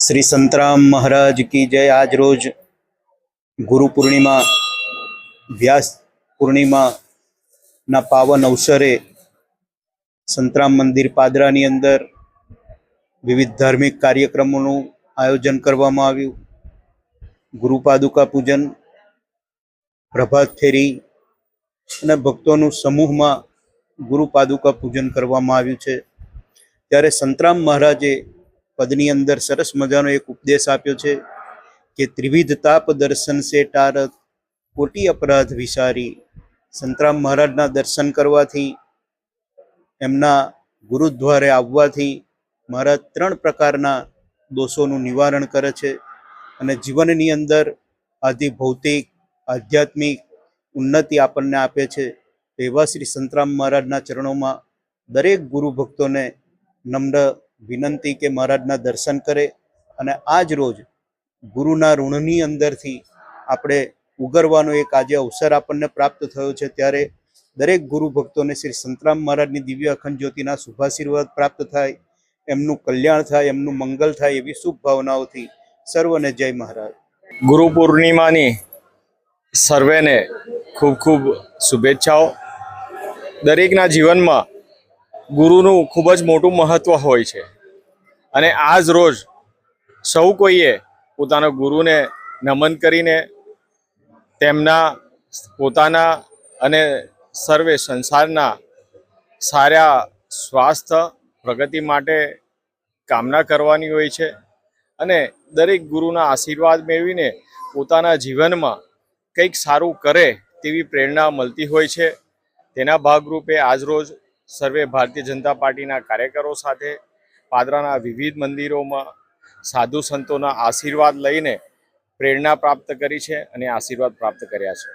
श्री संतराम महाराज की जय। आज रोज गुरु पूर्णिमा व्यास पूर्णिमा ना पावन अवसरे संतराम मंदिर पादरानी अंदर विविध धार्मिक कार्यक्रमों आयोजन करवामां आव्युं। गुरु पादुका पूजन, प्रभात फेरी अने भक्तों समूह में गुरु पादुका पूजन करवामां आव्युं छे। त्यारे संतराम महाराजे पदनी अंदर सरस मजानो एक उपदेश आप्यो छे कि त्रिविध ताप दर्शन से टारत कोटि अपराध विसारी। संतराम महाराजना दर्शन करवाथी, एमना गुरुद्वारे आववाथी महाराज त्रण प्रकारना दोषोनुं निवारण करे छे अने जीवननी अंदर आदि भौतिक आध्यात्मिक उन्नति आपणने आपे छे। एवा श्री संतराम महाराजना चरणों में दरेक गुरु भक्तों ने नम्र विनंती के महाराजना दर्शन करे अने आज रोज गुरुना ऋणनी अंदरथी आपणे उगरवानो एक आज अवसर आपणने प्राप्त थयो छे। त्यारे दरेक गुरु भक्तों ने श्री संतराम महाराजनी दिव्य अखंड ज्योतिना शुभाशीर्वाद प्राप्त थाय, एमनुं कल्याण थाय, एमनुं मंगल थाय एवी शुभ भावनाओथी सर्वने जय महाराज। गुरु पूर्णिमानी सर्वेने खूब खूब शुभेच्छाओ। दरेकना जीवनमां गुरुનું ખૂબ જ મોટું મહત્વ હોય છે અને આજ રોજ સૌ કોઈએ પોતાના ગુરુને નમન કરીને તેમના પોતાના અને સર્વે સંસારના સારા સ્વાસ્થ્ય પ્રગતિ માટે કામના કરવાની હોય છે અને દરેક ગુરુના આશીર્વાદ મેળવીને પોતાના જીવનમાં કંઈક સારું કરે તેવી પ્રેરણા મળતી હોય છે। તેના ભાગરૂપે આજરોજ सर्वे भारतीय जनता पार्टी कार्यकरों साथे पादराना विविध मंदिरों में साधु संतों आशीर्वाद लईने प्रेरणा प्राप्त करी छे अने आशीर्वाद प्राप्त कर्या छे।